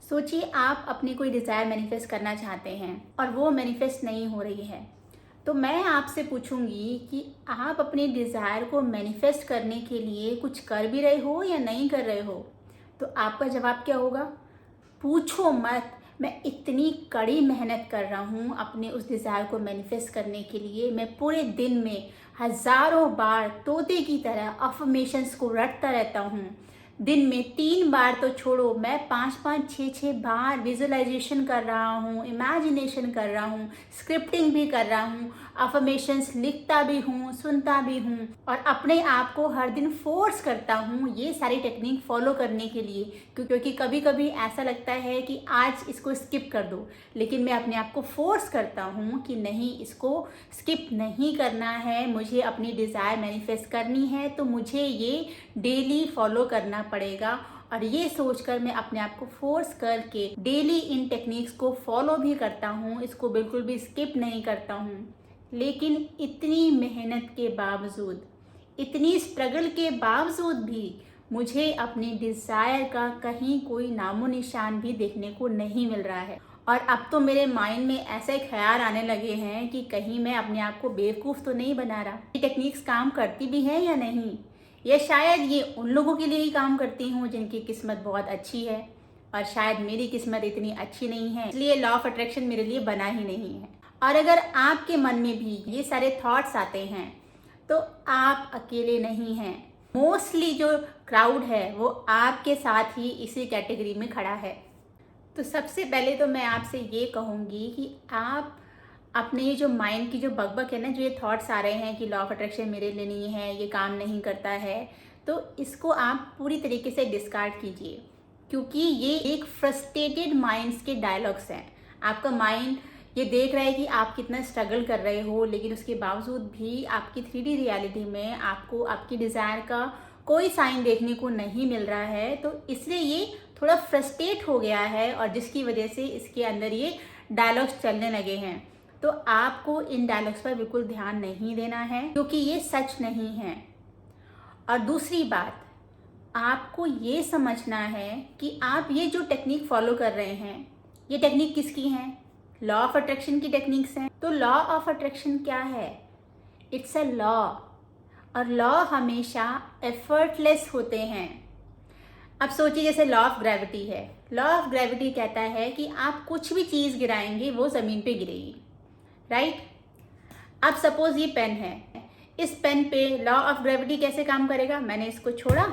सोचिए आप अपनी कोई डिज़ायर मैनिफेस्ट करना चाहते हैं और वो मैनिफेस्ट नहीं हो रही है। तो मैं आपसे पूछूंगी कि आप अपनी डिज़ायर को मैनिफेस्ट करने के लिए कुछ कर भी रहे हो या नहीं कर रहे हो। तो आपका जवाब क्या होगा? पूछो मत, मैं इतनी कड़ी मेहनत कर रहा हूँ अपने उस डिज़ायर को मैनिफेस्ट करने के लिए। मैं पूरे दिन में हज़ारों बार तोते की तरह अफर्मेशंस को रटता रहता हूँ। दिन में 3 बार तो छोड़ो, मैं 5-5 6-6 बार विजुअलाइजेशन कर रहा हूँ, इमेजिनेशन कर रहा हूँ, स्क्रिप्टिंग भी कर रहा हूँ, अफर्मेशंस लिखता भी हूँ, सुनता भी हूँ और अपने आप को हर दिन फोर्स करता हूँ ये सारी टेक्निक फॉलो करने के लिए। क्योंकि कभी कभी ऐसा लगता है कि आज इसको स्किप कर दो, लेकिन मैं अपने आप को फोर्स करता हूँ कि नहीं, इसको स्किप नहीं करना है, मुझे अपनी डिज़ायर मैनिफेस्ट करनी है तो मुझे ये डेली फॉलो करना पड़ेगा। और ये सोचकर मैं अपने आप को फोर्स करके डेली इन टेक्निक्स को फॉलो भी करता हूँ, इसको बिल्कुल भी स्किप नहीं करता हूँ। लेकिन इतनी मेहनत के बावजूद, इतनी स्ट्रगल के बावजूद भी मुझे अपनी डिज़ायर का कहीं कोई नामो निशान भी देखने को नहीं मिल रहा है। और अब तो मेरे माइंड में ऐसे ख्याल आने लगे हैं कि कहीं मैं अपने आप को बेवकूफ़ तो नहीं बना रहा। ये टेक्निक्स काम करती भी हैं या नहीं, या शायद ये उन लोगों के लिए ही काम करती हूँ जिनकी किस्मत बहुत अच्छी है और शायद मेरी किस्मत इतनी अच्छी नहीं है, इसलिए लॉ ऑफ अट्रैक्शन मेरे लिए बना ही नहीं है। और अगर आपके मन में भी ये सारे थॉट्स आते हैं तो आप अकेले नहीं हैं। मोस्टली जो क्राउड है वो आपके साथ ही इसी कैटेगरी में खड़ा है। तो सबसे पहले तो मैं आपसे ये कहूँगी कि आप अपने ये जो माइंड की जो बकबक है ना, जो ये थॉट्स आ रहे हैं कि लॉ ऑफ अट्रैक्शन मेरे लिए नहीं है, ये काम नहीं करता है, तो इसको आप पूरी तरीके से डिस्कार्ड कीजिए। क्योंकि ये एक फ्रस्ट्रेटेड माइंड्स के डायलॉग्स हैं। आपका माइंड ये देख रहा है कि आप कितना स्ट्रगल कर रहे हो, लेकिन उसके बावजूद भी आपकी 3D रियलिटी में आपको आपकी डिज़ायर का कोई साइन देखने को नहीं मिल रहा है। तो इसलिए ये थोड़ा फ्रस्ट्रेट हो गया है और जिसकी वजह से इसके अंदर ये डायलॉग्स चलने लगे हैं। तो आपको इन डायलॉग्स पर बिल्कुल ध्यान नहीं देना है, क्योंकि ये सच नहीं है। और दूसरी बात, आपको ये समझना है कि आप ये जो टेक्निक फॉलो कर रहे हैं, ये टेक्निक किसकी हैं? लॉ ऑफ अट्रैक्शन की टेक्निक्स हैं। तो लॉ ऑफ अट्रैक्शन क्या है? इट्स अ लॉ, और लॉ हमेशा एफर्टलेस होते हैं। अब सोचिए जैसे लॉ ऑफ ग्रेविटी है। लॉ ऑफ ग्रेविटी कहता है कि आप कुछ भी चीज़ गिराएंगे वो ज़मीन पे गिरेगी, राइट? अब सपोज ये पेन है, इस पेन पे लॉ ऑफ ग्रेविटी कैसे काम करेगा? मैंने इसको छोड़ा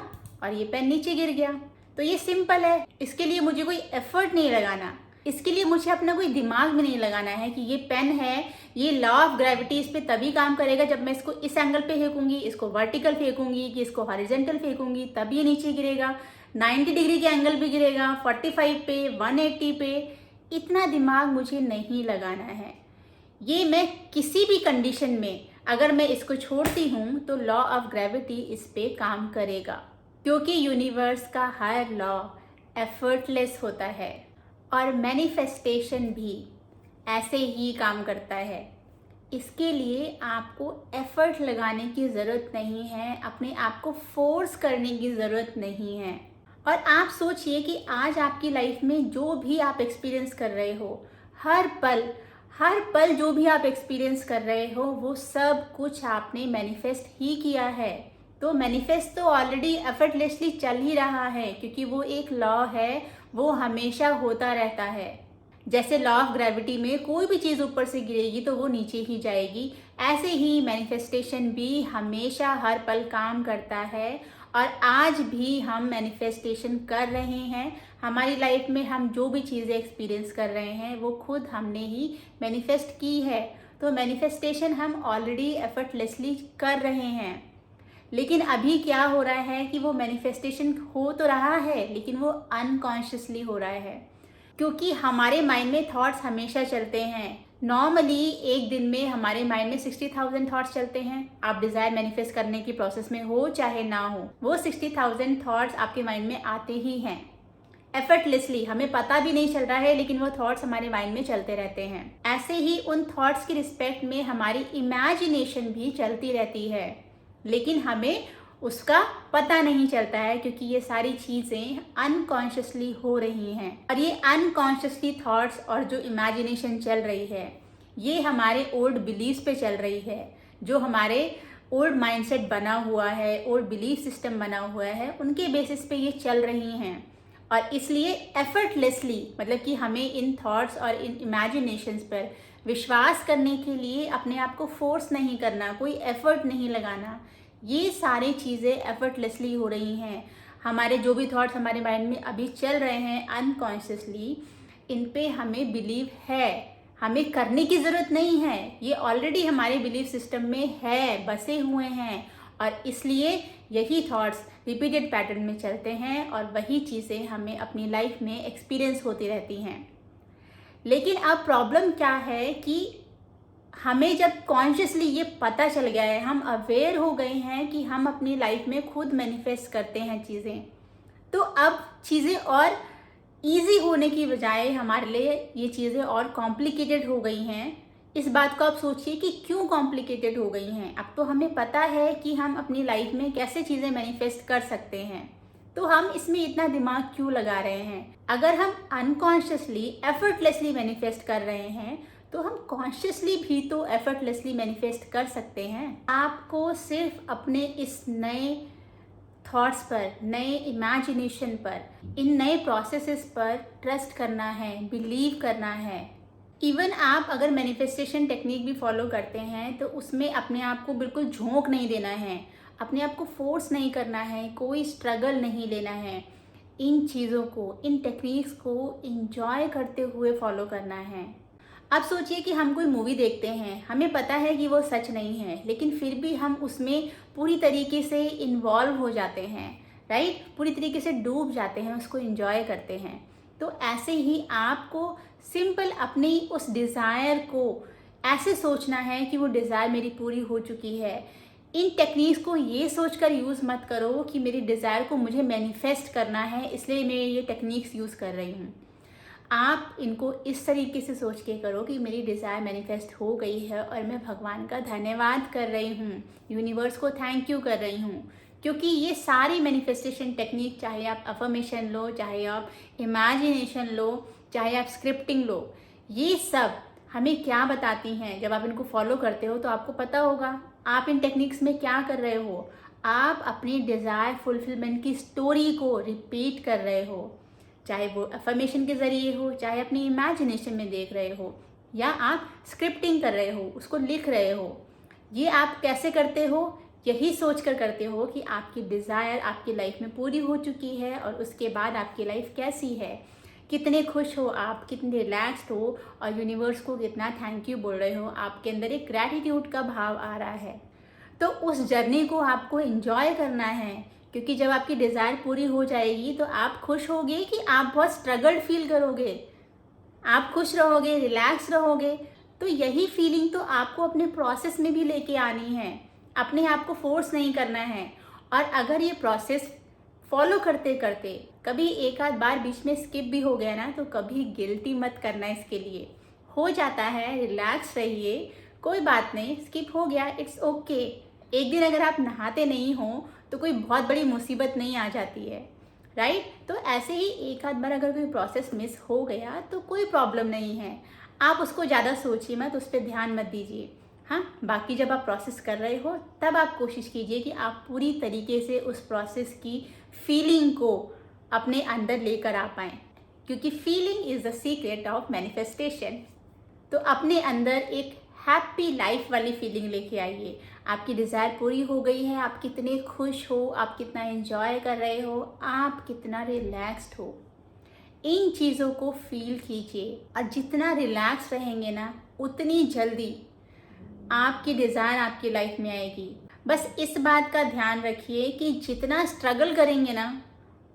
और ये पेन नीचे गिर गया। तो ये सिंपल है, इसके लिए मुझे कोई एफर्ट नहीं लगाना, इसके लिए मुझे अपना कोई दिमाग भी नहीं लगाना है कि ये पेन है, ये लॉ ऑफ ग्रेविटी इस पे तभी काम करेगा जब मैं इसको इस एंगल पे फेंकूंगी, इसको वर्टिकल फेंकूंगी कि इसको हॉरिजेंटल फेंकूंगी, तब ये नीचे गिरेगा। 90 डिग्री के एंगल पे गिरेगा, 45 पे, 180 पे। इतना दिमाग मुझे नहीं लगाना है। ये मैं किसी भी कंडीशन में अगर मैं इसको छोड़ती हूँ तो लॉ ऑफ ग्रेविटी इस पे काम करेगा, क्योंकि यूनिवर्स का हर लॉ एफर्टलेस होता है। और मैनिफेस्टेशन भी ऐसे ही काम करता है। इसके लिए आपको एफर्ट लगाने की ज़रूरत नहीं है, अपने आप को फोर्स करने की ज़रूरत नहीं है। और आप सोचिए कि आज आपकी लाइफ में जो भी आप एक्सपीरियंस कर रहे हो, हर पल जो भी आप एक्सपीरियंस कर रहे हो, वो सब कुछ आपने मैनिफेस्ट ही किया है। तो मैनिफेस्ट तो ऑलरेडी एफर्टलेसली चल ही रहा है, क्योंकि वो एक लॉ है, वो हमेशा होता रहता है। जैसे लॉ ऑफ ग्रेविटी में कोई भी चीज़ ऊपर से गिरेगी तो वो नीचे ही जाएगी, ऐसे ही मैनिफेस्टेशन भी हमेशा हर पल काम करता है। और आज भी हम मैनिफेस्टेशन कर रहे हैं। हमारी लाइफ में हम जो भी चीज़ें एक्सपीरियंस कर रहे हैं वो खुद हमने ही मैनिफेस्ट की है। तो मैनिफेस्टेशन हम ऑलरेडी एफर्टलेसली कर रहे हैं। लेकिन अभी क्या हो रहा है कि वो मैनिफेस्टेशन हो तो रहा है, लेकिन वो अनकॉन्शियसली हो रहा है, क्योंकि हमारे माइंड में थॉट्स हमेशा चलते हैं। नॉर्मली एक दिन में हमारे माइंड में 60,000 थॉट्स चलते हैं। आप डिज़ायर मैनिफेस्ट करने की प्रोसेस में हो चाहे ना हो, वो 60,000 थॉट्स आपके माइंड में आते ही हैं एफर्टलेसली। हमें पता भी नहीं चल रहा है, लेकिन वो थॉट्स हमारे माइंड में चलते रहते हैं। ऐसे ही उन थॉट्स की रिस्पेक्ट में हमारी इमेजिनेशन भी चलती रहती है, लेकिन हमें उसका पता नहीं चलता है, क्योंकि ये सारी चीज़ें अनकॉन्शियसली हो रही हैं। और ये अनकॉन्शियसली थॉट्स और जो इमेजिनेशन चल रही है, ये हमारे ओल्ड बिलीव्स पे चल रही है। जो हमारे ओल्ड माइंडसेट बना हुआ है, ओल्ड बिलीफ सिस्टम बना हुआ है, उनके बेसिस पे ये चल रही हैं। और इसलिए एफर्टलेसली, मतलब कि हमें इन थॉट्स और इन इमेजिनेशंस पर विश्वास करने के लिए अपने आप को फोर्स नहीं करना, कोई एफर्ट नहीं लगाना। ये सारी चीज़ें एफर्टलेसली हो रही हैं। हमारे जो भी थॉट्स हमारे माइंड में अभी चल रहे हैं अनकॉन्शियसली, इन पे हमें बिलीव है, हमें करने की ज़रूरत नहीं है। ये ऑलरेडी हमारे बिलीफ सिस्टम में है, बसे हुए हैं। और इसलिए यही थॉट्स रिपीटेड पैटर्न में चलते हैं और वही चीज़ें हमें अपनी लाइफ में एक्सपीरियंस होती रहती हैं। लेकिन अब प्रॉब्लम क्या है कि हमें जब कॉन्शियसली ये पता चल गया है, हम अवेयर हो गए हैं कि हम अपनी लाइफ में खुद मैनिफेस्ट करते हैं चीज़ें, तो अब चीज़ें और ईजी होने की बजाय हमारे लिए ये चीज़ें और कॉम्प्लिकेटेड हो गई हैं। इस बात को आप सोचिए कि क्यों कॉम्प्लिकेटेड हो गई हैं। अब तो हमें पता है कि हम अपनी लाइफ में कैसे चीज़ें मैनिफेस्ट कर सकते हैं, तो हम इसमें इतना दिमाग क्यों लगा रहे हैं। अगर हम अनकॉन्शियसली एफर्टलेसली मैनिफेस्ट कर रहे हैं, तो हम कॉन्शियसली भी तो एफर्टलेसली मैनिफेस्ट कर सकते हैं। आपको सिर्फ अपने इस नए थॉट्स पर, नए इमेजिनेशन पर, इन नए प्रोसेसेस पर ट्रस्ट करना है, बिलीव करना है। इवन आप अगर मैनिफेस्टेशन टेक्निक भी फॉलो करते हैं, तो उसमें अपने आप को बिल्कुल झोंक नहीं देना है, अपने आप को फोर्स नहीं करना है, कोई स्ट्रगल नहीं लेना है। इन चीज़ों को, इन टेक्निक्स को इंजॉय करते हुए फॉलो करना है। अब सोचिए कि हम कोई मूवी देखते हैं, हमें पता है कि वो सच नहीं है, लेकिन फिर भी हम उसमें पूरी तरीके से इन्वॉल्व हो जाते हैं, राइट? पूरी तरीके से डूब जाते हैं, उसको एंजॉय करते हैं। तो ऐसे ही आपको सिंपल अपनी उस डिज़ायर को ऐसे सोचना है कि वो डिज़ायर मेरी पूरी हो चुकी है। इन टेक्निक्स को ये सोचकर यूज़ मत करो कि मेरी डिज़ायर को मुझे मैनिफेस्ट करना है, इसलिए मैं ये टेक्निक्स यूज़ कर रही हूँ। आप इनको इस तरीके से सोच के करो कि मेरी डिज़ायर मैनिफेस्ट हो गई है और मैं भगवान का धन्यवाद कर रही हूँ, यूनिवर्स को थैंक यू कर रही हूँ। क्योंकि ये सारी मैनिफेस्टेशन टेक्निक, चाहे आप अफर्मेशन लो, चाहे आप इमेजिनेशन लो, चाहे आप स्क्रिप्टिंग लो, ये सब हमें क्या बताती हैं। जब आप इनको फॉलो करते हो तो आपको पता होगा आप इन टेक्निक्स में क्या कर रहे हो। आप अपनी डिज़ायर फुलफिलमेंट की स्टोरी को रिपीट कर रहे हो, चाहे वो अफर्मेशन के ज़रिए हो, चाहे अपनी इमेजिनेशन में देख रहे हो, या आप स्क्रिप्टिंग कर रहे हो, उसको लिख रहे हो। ये आप कैसे करते हो? यही सोच कर करते हो कि आपकी डिज़ायर आपकी लाइफ में पूरी हो चुकी है और उसके बाद आपकी लाइफ कैसी है, कितने खुश हो आप, कितने रिलैक्स्ड हो और यूनिवर्स को कितना थैंक यू बोल रहे हो। आपके अंदर एक ग्रैटिट्यूड का भाव आ रहा है। तो उस जर्नी को आपको एंजॉय करना है, क्योंकि जब आपकी डिज़ायर पूरी हो जाएगी तो आप खुश होगे कि आप बहुत स्ट्रगल्ड फील करोगे, आप खुश रहोगे, रिलैक्स रहोगे। तो यही फीलिंग तो आपको अपने प्रोसेस में भी लेके आनी है, अपने आप को फोर्स नहीं करना है। और अगर ये प्रोसेस फॉलो करते करते कभी एक आध बार बीच में स्किप भी हो गया ना, तो कभी गिल्टी मत करना, इसके लिए हो जाता है, रिलैक्स रहिए, कोई बात नहीं, स्किप हो गया, इट्स ओके। एक दिन अगर आप नहाते नहीं हो तो कोई बहुत बड़ी मुसीबत नहीं आ जाती है, राइट? तो ऐसे ही एक आध बार अगर कोई प्रोसेस मिस हो गया तो कोई प्रॉब्लम नहीं है, आप उसको ज़्यादा सोचिए मत, उस पर ध्यान मत दीजिए। हाँ, बाकी जब आप प्रोसेस कर रहे हो तब आप कोशिश कीजिए कि आप पूरी तरीके से उस प्रोसेस की फीलिंग को अपने अंदर लेकर आ पाएँ, क्योंकि feeling is the secret of manifestation. तो अपने अंदर एक हैप्पी लाइफ वाली फीलिंग लेके आइए। आपकी डिज़ायर पूरी हो गई है, आप कितने खुश हो, आप कितना एंजॉय कर रहे हो, आप कितना रिलैक्स्ड हो, इन चीज़ों को फील कीजिए। और जितना रिलैक्स रहेंगे ना, उतनी जल्दी आपकी डिज़ायर आपकी लाइफ में आएगी। बस इस बात का ध्यान रखिए कि जितना स्ट्रगल करेंगे ना,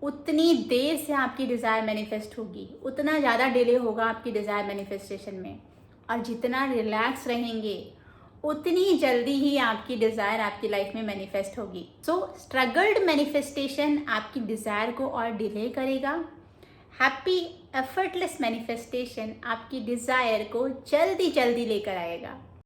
उतनी देर से आपकी डिज़ायर मैनिफेस्ट होगी, उतना ज़्यादा डिले होगा आपकी डिज़ायर मैनिफेस्टेशन में। और जितना रिलैक्स रहेंगे, उतनी जल्दी ही आपकी डिज़ायर आपकी लाइफ में मैनिफेस्ट होगी। सो स्ट्रगल्ड मैनिफेस्टेशन आपकी डिज़ायर को और डिले करेगा, हैप्पी एफर्टलेस मैनिफेस्टेशन आपकी डिज़ायर को जल्दी जल्दी लेकर आएगा।